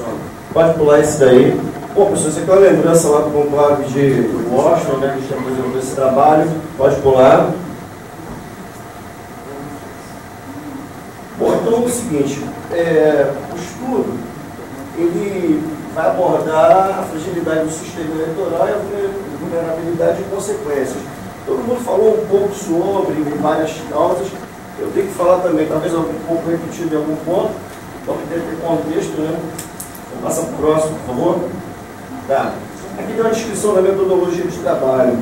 funciona. Pode pular esse daí. Bom, professor, você quer uma lembrança lá do conclave de Washington, né, que a gente está fazendo esse trabalho? Pode pular. Bom, então é o seguinte, o estudo, ele vai abordar a fragilidade do sistema eleitoral e a vulnerabilidade de consequências. Todo mundo falou um pouco sobre várias causas, eu tenho que falar também, talvez um pouco repetido em algum ponto, para poder ter contexto, né? Vamos passar para o próximo, por favor. Tá. Aqui tem uma descrição da metodologia de trabalho,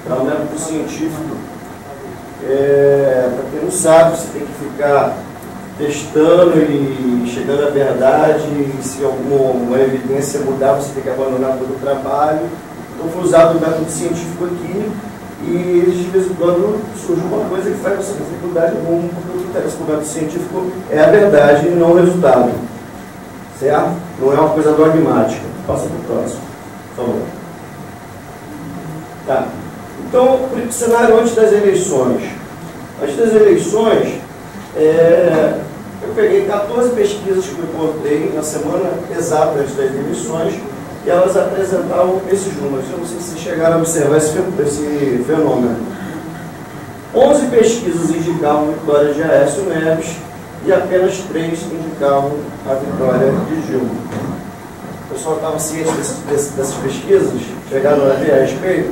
é um método científico. Para quem não sabe, você tem que ficar testando e chegando à verdade, e se alguma evidência mudar, você tem que abandonar todo o trabalho. Então foi usado o método científico aqui, e de vez em quando surge uma coisa que faz você ter dificuldade alguma, porque o que interessa no método científico é a verdade e não o resultado. Certo? Não é uma coisa dogmática. Passa para o próximo, por favor. Tá. Então, o cenário antes das eleições. Antes das eleições, eu peguei 14 pesquisas que eu encontrei na semana exata antes das eleições, e elas apresentavam esses números. Eu não sei se vocês chegaram a observar esse fenômeno. 11 pesquisas indicavam a vitória de Aécio Neves e apenas 3 indicavam a vitória de Dilma. O pessoal estava ciente dessas pesquisas? Chegaram a ver a respeito?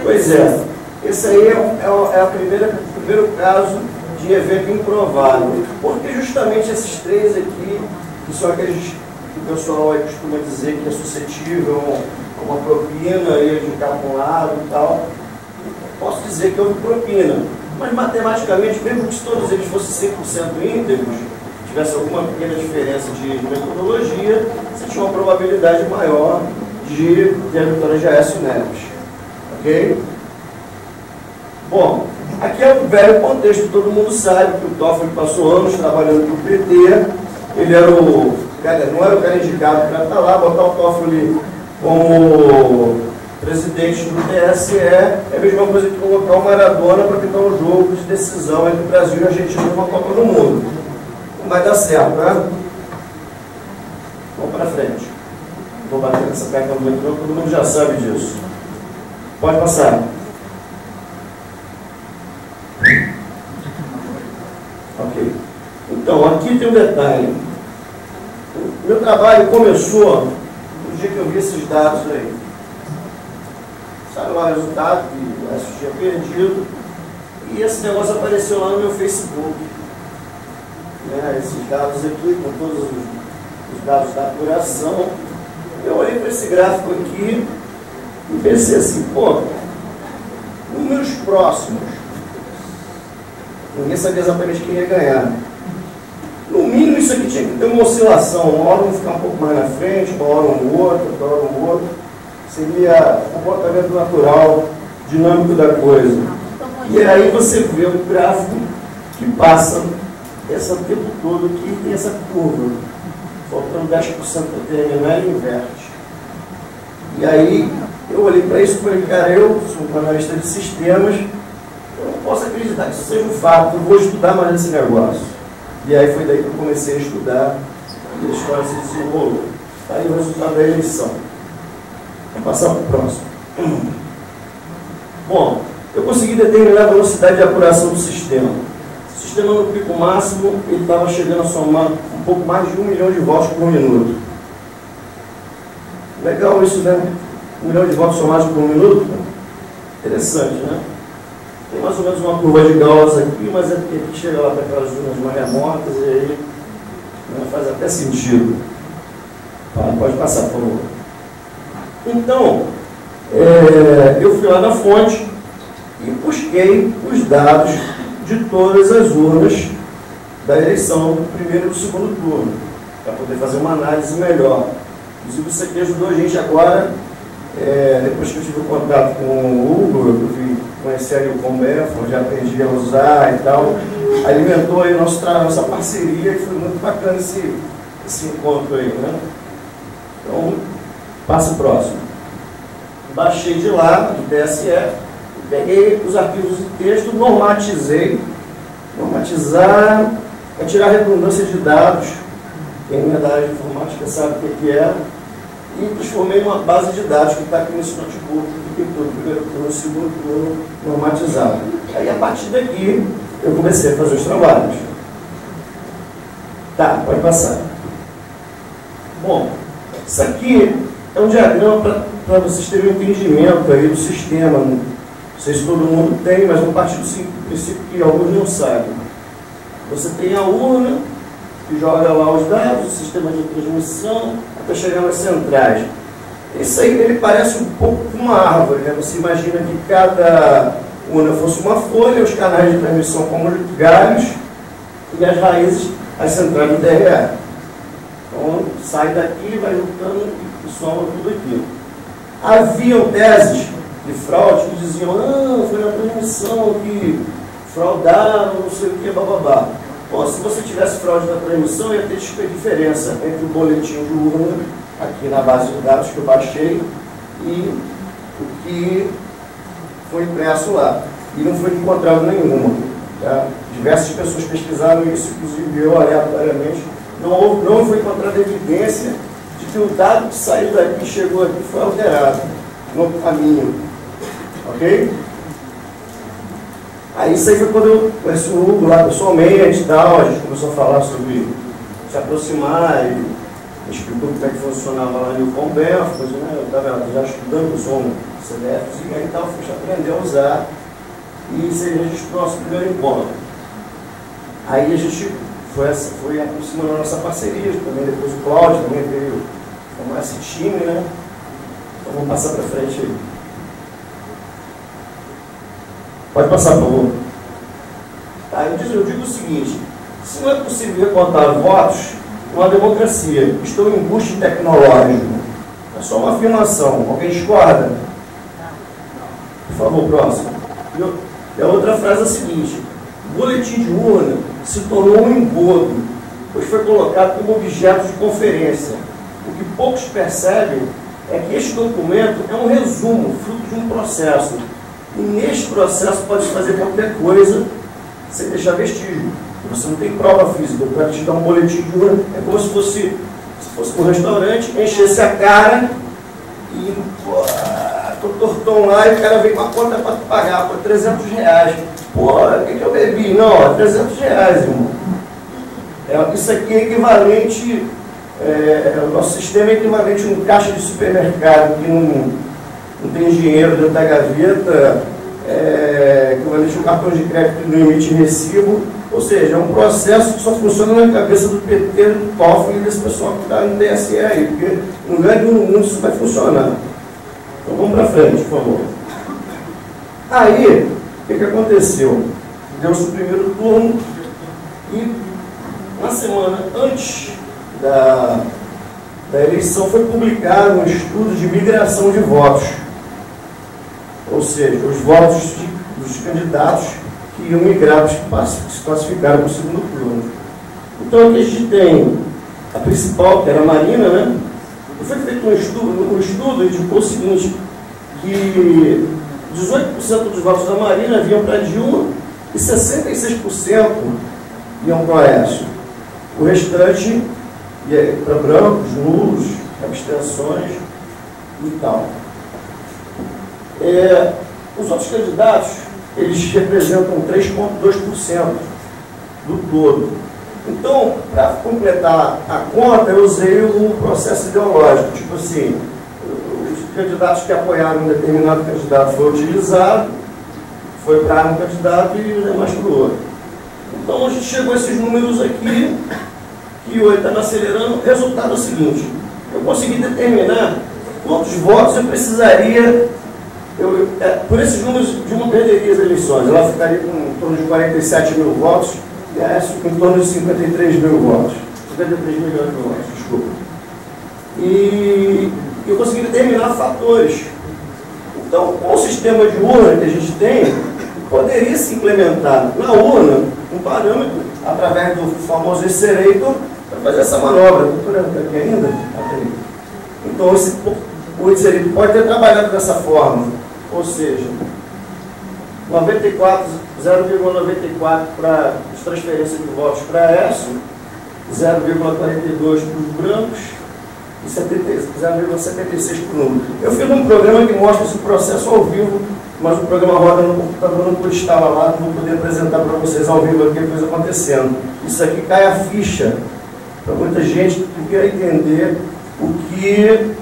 Pois é. Esse aí é o primeiro caso de evento improvável. Porque justamente esses 3 aqui, que são aqueles que o pessoal aí costuma dizer que é suscetível a uma propina e indicar para um lado e tal, posso dizer que houve propina. Mas matematicamente, mesmo que todos eles fossem 100% íntegros, tivesse alguma pequena diferença de metodologia, você tinha uma probabilidade maior de ter a vitória de Aécio Neves. Ok? Bom, aqui é um velho contexto, todo mundo sabe que o Toffoli passou anos trabalhando para o PT, ele era não era o cara indicado para estar lá, botar o Toffoli como presidente do TSE é a mesma coisa que colocar o Maradona para pintar um jogo de decisão entre o Brasil e a Argentina numa Copa do Mundo. Não vai dar certo, né? Vamos para frente. Vou bater nessa tecla do metrô, todo mundo já sabe disso. Pode passar. Ok. Então, aqui tem um detalhe. O meu trabalho começou no dia que eu vi esses dados aí. Sabe lá o resultado que eu tinha perdido, e esse negócio apareceu lá no meu Facebook. Esses dados aqui, com todos os dados da apuração. Eu olhei para esse gráfico aqui e pensei assim, pô, números próximos. Ninguém sabia exatamente quem ia ganhar. No mínimo isso aqui tinha que ter uma oscilação, uma hora um ficar um pouco mais na frente, uma hora um outro, outra hora um outro. Seria o comportamento natural, dinâmico da coisa. E aí você vê um gráfico que passa esse tempo todo aqui e tem essa curva. Faltando 10% para terminar, ele inverte. E aí eu olhei para isso e falei, cara, eu sou um analista de sistemas, eu não posso acreditar que isso seja um fato, eu vou estudar mais esse negócio. E aí foi daí que eu comecei a estudar e a história se desenrolou. Está aí o resultado da eleição. Vamos passar para o próximo. Bom, eu consegui determinar a velocidade de apuração do sistema. O sistema no pico máximo, ele estava chegando a somar um pouco mais de 1 milhão de votos por minuto. Legal isso, né? 1 milhão de votos somados por minuto? Interessante, né? Tem mais ou menos uma curva de Gauss aqui, mas é porque aqui chega lá para aquelas zonas mais remotas e aí faz até sentido. Pode passar, por favor. Então, eu fui lá na fonte e busquei os dados de todas as urnas da eleição do primeiro e do segundo turno, para poder fazer uma análise melhor. Inclusive, isso aqui ajudou a gente agora, depois que eu tive contato com o Hugo, eu fui conhecer aí o Combefo, já aprendi a usar e tal, alimentou aí nossa parceria e foi muito bacana esse encontro aí, né? Então, passo próximo. Baixei de lá, do TSE, peguei os arquivos de texto, normatizei, normatizar, para tirar a redundância de dados, quem é da área de informática sabe o que é, e transformei numa base de dados que está aqui nesse notebook, que tem todo o primeiro turno, o segundo turno normatizado. Aí, a partir daqui, eu comecei a fazer os trabalhos. Tá, pode passar. Bom, isso aqui é um diagrama para vocês terem um entendimento aí do sistema. Não sei se todo mundo tem, mas a partir do princípio que alguns não sabem. Você tem a urna, que joga lá os dados, o sistema de transmissão, até chegar nas centrais. Isso aí ele parece um pouco com uma árvore, né? Você imagina que cada urna fosse uma folha, os canais de transmissão como galhos, e as raízes, as centrais do DRE. Então, sai daqui, vai juntando e soma tudo aqui. Haviam teses de fraude que diziam, foi na transmissão que fraudaram, não sei o que, bababá. Bom, se você tivesse fraude na transmissão, ia ter diferença entre o boletim de urna, aqui na base de dados que eu baixei, e o que foi impresso lá. E não foi encontrado nenhuma. Tá? Diversas pessoas pesquisaram isso, inclusive eu aleatoriamente. Não foi encontrada evidência de que o dado que saiu daqui e chegou aqui foi alterado no caminho. Ok? Aí isso aí foi quando eu conheci o Hugo lá pessoalmente e tal, a gente começou a falar sobre se aproximar e explicou como é que funcionava lá no Combenf, né? Eu estava já estudando, eu sou um CDF, e aí tal, fui aprender a usar e isso aí registrou nosso primeiro encontro. Aí a gente foi aproximando a nossa parceria, também depois o Cláudio também veio formar esse time, né? Então vamos passar para frente aí. Pode passar, por favor. Tá, eu digo o seguinte, se não é possível recontar votos, uma democracia, estou em embuste tecnológico. É só uma afirmação. Alguém discorda? Por favor, próximo. E a outra frase é a seguinte, o boletim de urna se tornou um engodo, pois foi colocado como objeto de conferência. O que poucos percebem é que este documento é um resumo, fruto de um processo. E neste processo pode-se fazer qualquer coisa sem deixar vestígio. Você não tem prova física. Eu quero te dar um boletim de urna. É como se fosse um restaurante, enchesse a cara e tô tortão lá e o cara vem com a conta para pagar por R$300. Pô, o que eu bebi? Não, é R$300, irmão. Isso aqui é equivalente, o nosso sistema é equivalente a um caixa de supermercado que não tem dinheiro dentro da gaveta, equivalente a um cartão de crédito que não emite recibo. Ou seja, é um processo que só funciona na cabeça do PT, do TOF e desse pessoal que está no DSE aí, porque no lugar nenhum no mundo isso vai funcionar. Então vamos para frente, por favor. Aí, o que aconteceu? Deu-se o primeiro turno e na semana antes da eleição foi publicado um estudo de migração de votos. Ou seja, os votos dos candidatos que iam migrar, os que se classificaram para o segundo turno. Então aqui a gente tem a principal, que era a Marina, né? E foi feito um estudo indicou o seguinte, que 18% dos votos da Marina vinham para Dilma e 66% iam para o Aécio. O restante ia para brancos, nulos, abstenções e tal. Os outros candidatos, eles representam 3,2% do todo. Então, para completar a conta, eu usei o processo ideológico. Tipo assim, os candidatos que apoiaram um determinado candidato foi utilizado, foi para um candidato e os demais para o outro. Então, a gente chegou a esses números aqui, que o está acelerando. O resultado é o seguinte, eu consegui determinar quantos votos eu precisaria. Por esses números, Dilma perderia as eleições. Ela ficaria com em torno de 47 mil votos e a Aécio com em torno de 53 mil votos. 53 milhões de votos, desculpa. E eu consegui determinar fatores. Então, com o sistema de urna que a gente tem, poderia se implementar na urna um parâmetro, através do famoso Accelerator, para fazer essa manobra. Doutora, está aqui ainda? Então, o Accelerator pode ter trabalhado dessa forma. Ou seja, 0,94 para as transferências de votos para Aécio 0,42 para os brancos e 0,76 para o número. Eu fiz um programa que mostra esse processo ao vivo, mas o programa roda no computador, não vou instalar lá, não vou poder apresentar para vocês ao vivo aqui a coisa acontecendo. Isso aqui cai a ficha para muita gente que quer entender o que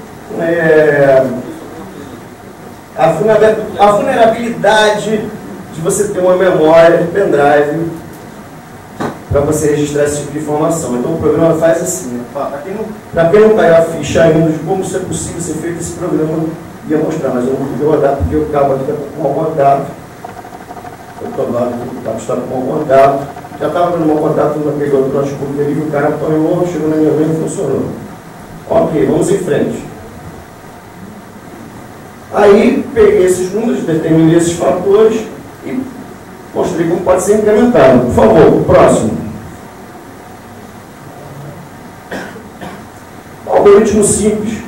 a vulnerabilidade de você ter uma memória de pendrive para você registrar esse tipo de informação. Então o programa faz assim, para quem não caiu a ficha ainda de como isso é possível ser feito, esse programa ia mostrar, mas eu não podia rodar porque o cabo aqui está com mau contato. Eu estou lá, o cabo está com mau contato. Já estava dando mau contato naquele outro notebook ali, o cara apanhou, chegou na minha mãe e funcionou. Ok, vamos em frente. Aí peguei esses números, determinei esses fatores e mostrei como pode ser implementado. Por favor, próximo. Algoritmo simples.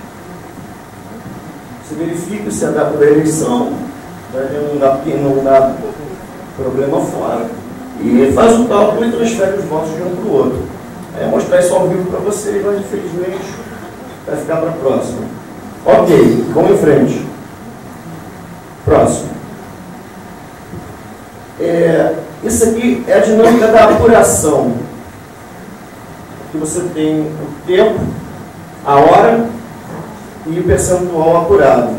Você verifica se a data da eleição, não dá problema fora, e faz o cálculo e transfere os votos de um para o outro. Aí eu mostrar isso ao vivo para vocês, mas infelizmente vai ficar para a próxima. Ok, vamos em frente. Próximo. Isso aqui é a dinâmica da apuração. Aqui você tem o tempo, a hora e o percentual apurado.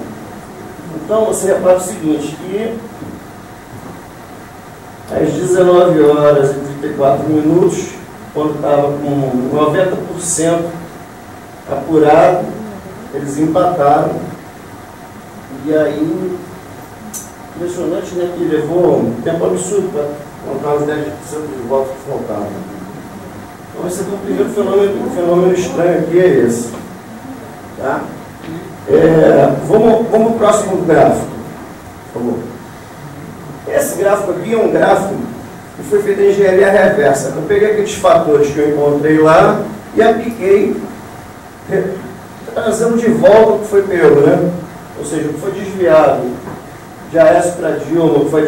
Então você repara o seguinte, que às 19 horas e 34 minutos, quando estava com 90% apurado, eles empataram. E aí, impressionante, né, que levou um tempo absurdo para contar os 10% de votos que faltavam. Então esse aqui é o primeiro fenômeno estranho aqui, é esse. Tá? Vamos para o próximo gráfico, por favor. Esse gráfico aqui é um gráfico que foi feito em engenharia reversa. Eu peguei aqueles fatores que eu encontrei lá e apliquei, trazendo de volta o que foi pego, né? Ou seja, o que foi desviado de Aécio para Dilma, o que foi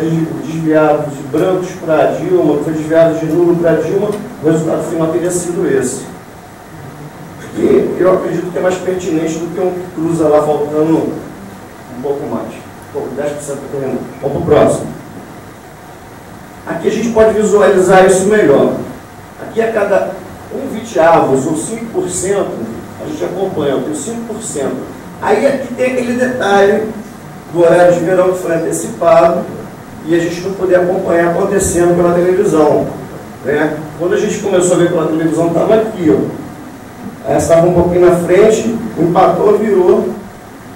desviado de brancos para Dilma, o que foi desviado de nulo para Dilma, o resultado final teria sido esse. E eu acredito que é mais pertinente do que um que cruza lá faltando um pouco mais. 10% do terreno. Vamos para o próximo. Aqui a gente pode visualizar isso melhor. Aqui a cada 1/20 ou 5%, a gente acompanha, tem 5%. Aí aqui tem aquele detalhe do horário de verão que foi antecipado e a gente não poder acompanhar acontecendo pela televisão. Né? Quando a gente começou a ver pela televisão, estava aqui, ó. Ela estava um pouquinho na frente, empatou, virou,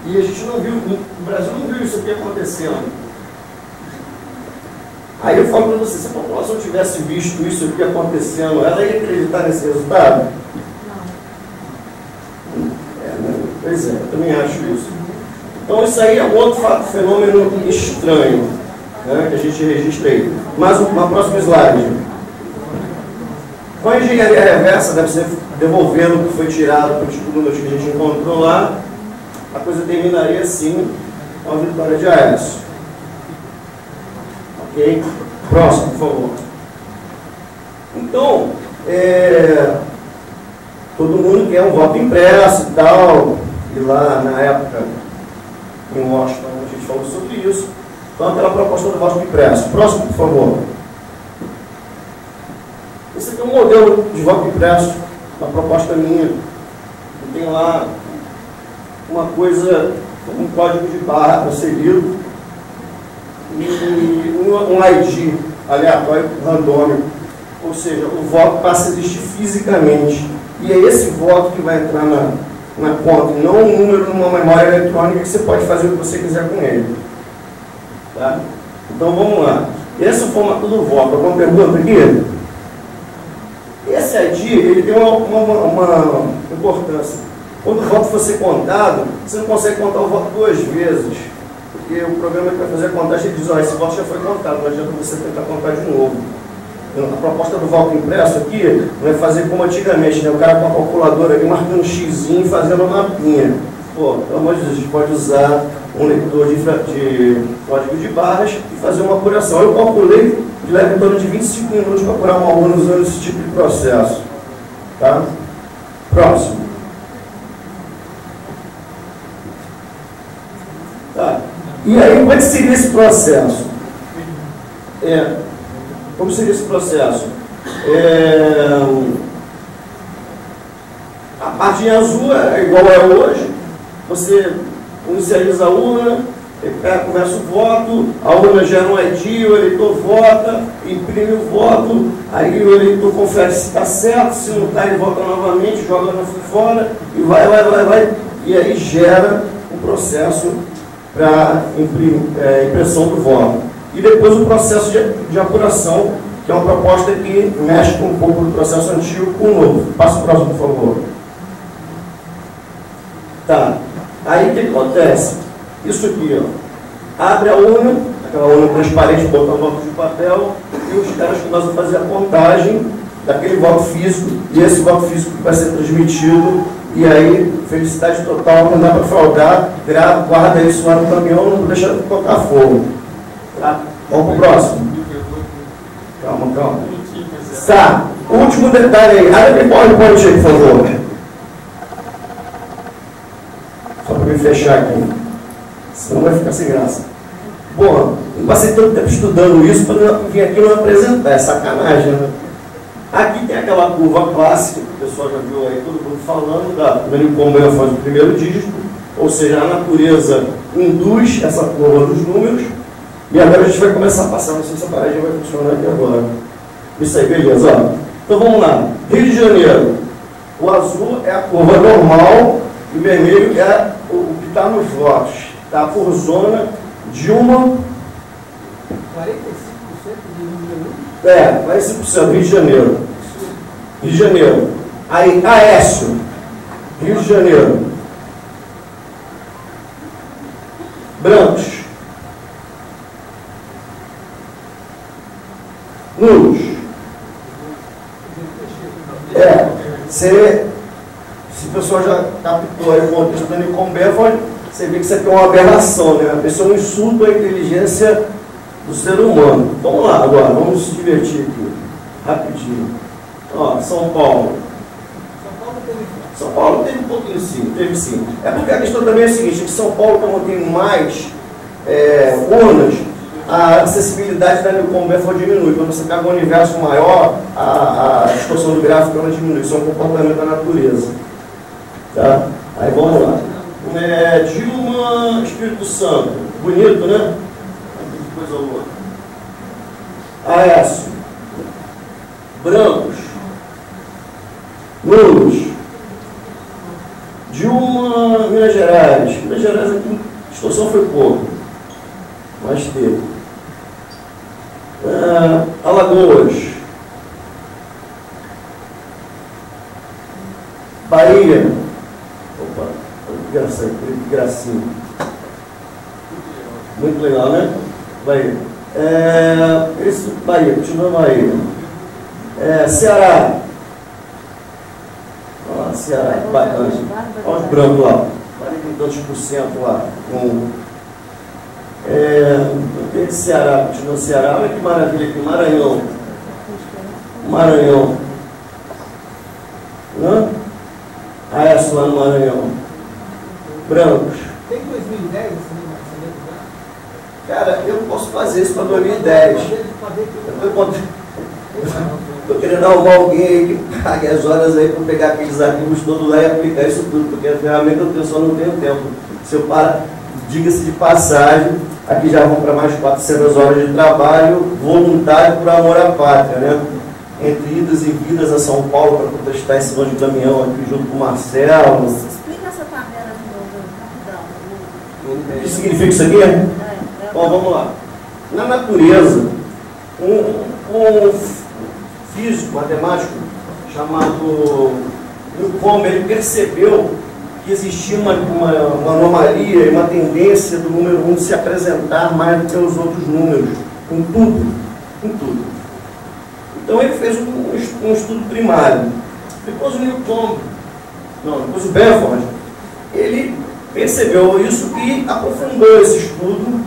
e a gente não viu, o Brasil não viu isso aqui acontecendo. Aí eu falo para você, se a população tivesse visto isso aqui acontecendo, ela ia acreditar nesse resultado? Não. Pois é, eu também acho isso. Então isso aí é um outro fenômeno estranho, né, que a gente registra aí. Mas uma próxima slide. Com a engenharia reversa, deve ser devolvendo o que foi tirado pelos números que a gente encontrou lá, a coisa terminaria assim, com a vitória de Aécio. Ok? Próximo, por favor. Então, todo mundo quer um voto impresso e tal, e lá na época, em Washington, a gente falou sobre isso. Então, aquela proposta do voto impresso. Próximo, por favor. Esse aqui é um modelo de voto impresso, uma proposta minha. Tem lá uma coisa, um código de barra para ser lido e um ID aleatório, randômico. Ou seja, o voto passa a existir fisicamente. E é esse voto que vai entrar na conta, e não um número numa memória eletrônica que você pode fazer o que você quiser com ele. Tá? Então vamos lá. Esse é o formato do voto. Alguma pergunta aqui? Esse ID ele tem uma importância. Quando o voto for ser contado, você não consegue contar o voto duas vezes. Porque o programa que vai fazer a contagem ele diz, esse voto já foi contado, não adianta você tentar contar de novo. A proposta do voto impresso aqui vai fazer como antigamente, né? O cara com a calculadora ali marcando um xizinho e fazendo uma mapinha. Pô, pelo amor de Deus, a gente pode usar um leitor de código de barras e fazer uma apuração. Eu calculei que leva em torno de 25 minutos para apurar uma urna usando esse tipo de processo. Tá? Próximo. Tá. E aí, como é que seria esse processo? Como seria esse processo? A parte em azul é igual é hoje. Você inicializa a urna, começa o voto, a urna gera um ID, o eleitor vota, imprime o voto, aí o eleitor confere se está certo, se não está, ele vota novamente, joga fora e vai. E aí gera um processo para impressão do voto. E depois o processo de apuração, que é uma proposta que mexe com um pouco do processo antigo com o novo. Passa o próximo, por favor. Tá. Aí o que acontece? Isso aqui, ó. Abre a urna, aquela urna transparente, botar o voto de papel, e os caras começam a fazer a contagem daquele voto físico, e esse voto físico vai ser transmitido, e aí, felicidade total, não dá para fraudar, guarda isso lá no caminhão, não deixa de botar fogo. Tá? Vamos pro próximo. Calma. Tá, último detalhe aí. Abre o PowerPoint aí, por favor. Só para me fechar aqui. Senão vai ficar sem graça. Bom, eu passei tanto tempo estudando isso para vir aqui não apresentar. É sacanagem, né? Aqui tem aquela curva clássica, que o pessoal já viu aí, todo mundo falando, da Newcomb faz o primeiro dígito, ou seja, a natureza induz essa curva dos números, e agora a gente vai começar a passar, não sei se essa paradinha vai funcionar aqui agora. Isso aí, beleza? Ó. Então vamos lá. Rio de Janeiro. O azul é a curva normal, e o vermelho é o que está nos votos. Está por zona de uma... 45% de número 45%, Rio de Janeiro. Rio de Janeiro. Aí, Aécio. Rio de Janeiro. Brancos. Nulos. Se o pessoal já captou aí o contexto da Newcomb, você vê que isso aqui é uma aberração, né? Isso é um insulto à inteligência do ser humano. Vamos lá agora, vamos se divertir aqui, rapidinho. Ó, São Paulo. São Paulo teve um pouquinho sim, teve sim. É porque a questão também é a seguinte, que São Paulo, como tem mais urnas, a acessibilidade da Newcomb diminui. Quando você pega um universo maior, a distorção do gráfico ela diminui. Isso é um comportamento da natureza. Tá? Aí vamos lá. Dilma, Espírito Santo. Bonito, né? Que coisa louca. Aécio. Brancos. Nulos. Dilma, Minas Gerais. Minas Gerais aqui, a distorção foi pouco. Mas teve. Alagoas. Bahia. Opa, que gracinha. Muito legal, né? Bahia. Bahia, continua Bahia. Ceará. Olha lá, Ceará, bacana. Olha os brancos lá. 42% lá. Tem Ceará, continua Ceará. Olha que maravilha aqui, Maranhão. Maranhão. Aécio lá no Maranhão. Brancos. Tem 2010 esse Cara, eu posso fazer isso para 2010. Estou querendo arrumar alguém aí que pague as horas aí para pegar aqueles arquivos todos lá e aplicar isso tudo, porque a ferramenta eu só não tenho tempo. Se eu parar, diga-se de passagem, aqui já vão para mais de 400 horas de trabalho voluntário por amor à pátria, né? Entre idas e vindas a São Paulo para protestar esse monte de caminhão aqui junto com o Marcelo. Explica essa tabela de novo, rapidão. O que significa isso aqui? Bom, vamos lá. Na natureza, um físico, matemático, chamado Newcomb, ele percebeu que existia uma anomalia e uma tendência do número 1 se apresentar mais do que os outros números, em tudo. Então ele fez um estudo primário. Depois o depois o Benford, ele percebeu isso e aprofundou esse estudo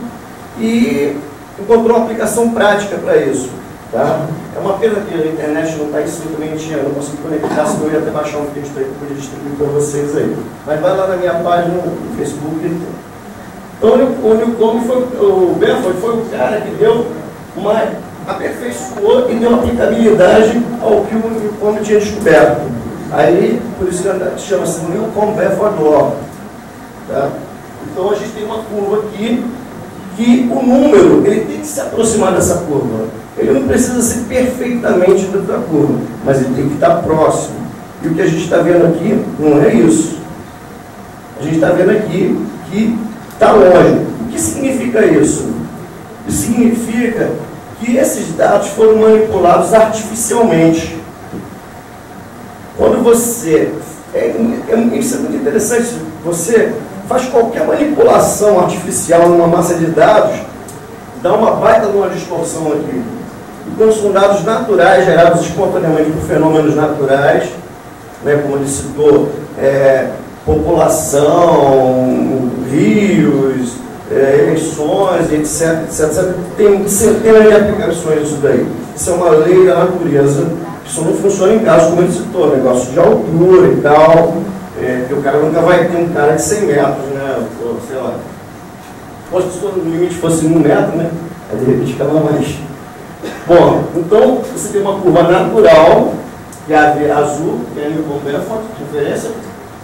e encontrou uma aplicação prática para isso. Tá? É uma pena que a internet não está instrumentalmente, eu não consigo conectar, senão eu ia até baixar um texto aí que eu podia distribuir para vocês aí. Mas vai lá na minha página no Facebook. Então o Newcomb o Benford foi o cara que deu aperfeiçoou e deu aplicabilidade ao que o Newcomb tinha descoberto. Aí, por isso que chama-se Newcomb Benford Law. Tá? Então a gente tem uma curva aqui que o número ele tem que se aproximar dessa curva. Ele não precisa ser perfeitamente da curva, mas ele tem que estar próximo. E o que a gente está vendo aqui não é isso. A gente está vendo aqui que está longe. O que significa isso? Isso significa que esses dados foram manipulados artificialmente. Quando você... isso é muito interessante. Você faz qualquer manipulação artificial numa massa de dados, dá uma baita de uma distorção aqui. Então são dados naturais, gerados espontaneamente por fenômenos naturais, né, como ele citou, população, rios, eleições, etc, etc. Tem centenas de aplicações disso daí. Isso é uma lei da natureza, que só não funciona em casos como ele citou, negócio de altura e tal, que o cara nunca vai ter um cara de 100 metros, né, ou, sei lá. Posso se o limite fosse 1 metro, né, aí de repente ficava mais. Bom, então você tem uma curva natural, que é a azul, que é a Newcomb Benford, referência,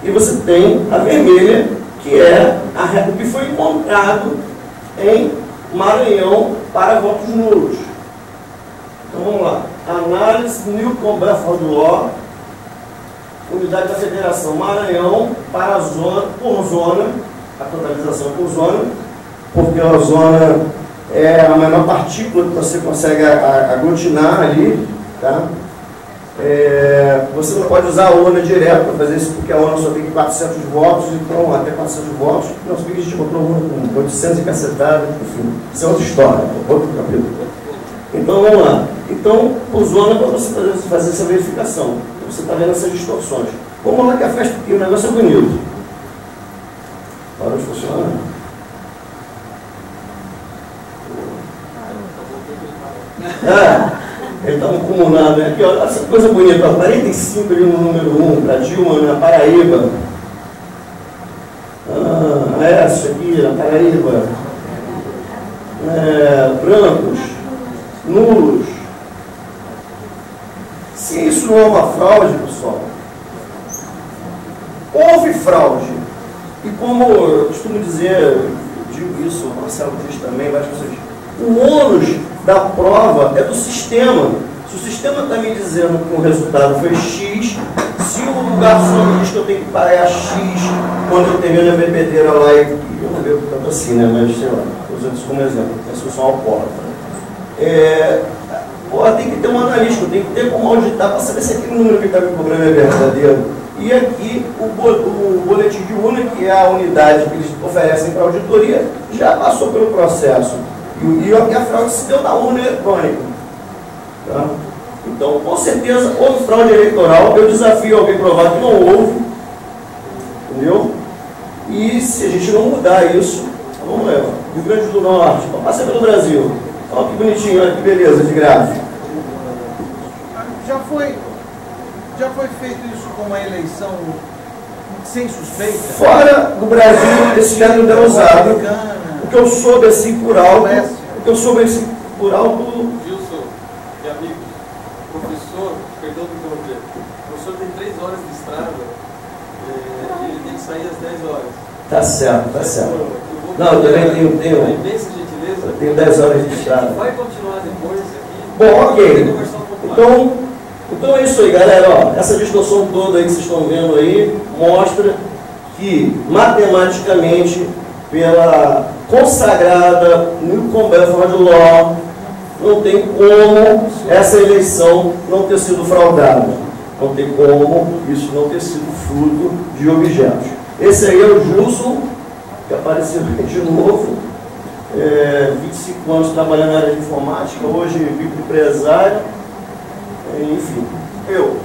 e você tem a vermelha, que é o que foi encontrado em Maranhão para votos nulos. Então vamos lá. Análise Newcomb Benford Law, unidade da Federação Maranhão para a zona, por zona, a totalização por zona, porque a zona é a menor partícula que você consegue aglutinar ali, tá? Você não pode usar a urna direto para fazer isso, porque a urna só tem 400 votos, então até 400 votos, não, se a gente botou uma com 800 e cacetada, enfim, isso é outra história, outro capítulo. Então vamos lá. Então, por zona para você fazer essa verificação. Você está vendo essas distorções. Vamos lá que a festa aqui, o negócio é bonito. Parou de funcionar? Ele está acumulado, né? Aqui, olha essa coisa bonita, 45 ali no número 1, para Dilma, na Paraíba. Essa aqui, na Paraíba. Brancos, nulos. Se isso não é uma fraude, pessoal, houve fraude. E como eu costumo dizer, eu digo isso, o Marcelo diz também, várias pessoas, o ônus da prova é do sistema. Se o sistema está me dizendo que o resultado foi X, se o garçom diz que eu tenho que pagar X quando eu termino a bebedeira lá, e eu não bebo tanto assim, né? Mas sei lá, estou usando isso como exemplo, se eu sou um alcoólatra. Tem que ter um analista, tem que ter como auditar para saber se aquele número que está me cobrando é verdadeiro. E aqui o boletim de urna, que é a unidade que eles oferecem para a auditoria, já passou pelo processo. E a fraude se deu na urna eletrônica. Tá? Então, com certeza, houve fraude eleitoral. Eu desafio alguém a provar que não houve. Entendeu? E se a gente não mudar isso, vamos lá, Rio Grande do Norte, passa pelo Brasil. Olha que bonitinho, olha que beleza de gráfico. Já foi feito isso com uma eleição sem suspeita? Fora do Brasil, esse método não é usado. O que eu soube assim por alto, Gilson, e amigo, professor, perdão por interromper, o professor tem 3 horas de estrada e ele tem que sair às 10 horas. Tá certo, tá certo. Não, eu também tenho uma imensa gentileza. Eu tenho 10 horas de estrada. Vai continuar depois aqui. Bom, ok. Então é isso aí, galera. Ó, essa distorção toda aí que vocês estão vendo aí mostra que, matematicamente, pela consagrada Newcomb Benford Law, não tem como essa eleição não ter sido fraudada. Não tem como isso não ter sido fruto de objetos. Esse aí é o Gilson, que apareceu de novo, 25 anos trabalhando na área de informática, hoje microempresário, enfim, eu.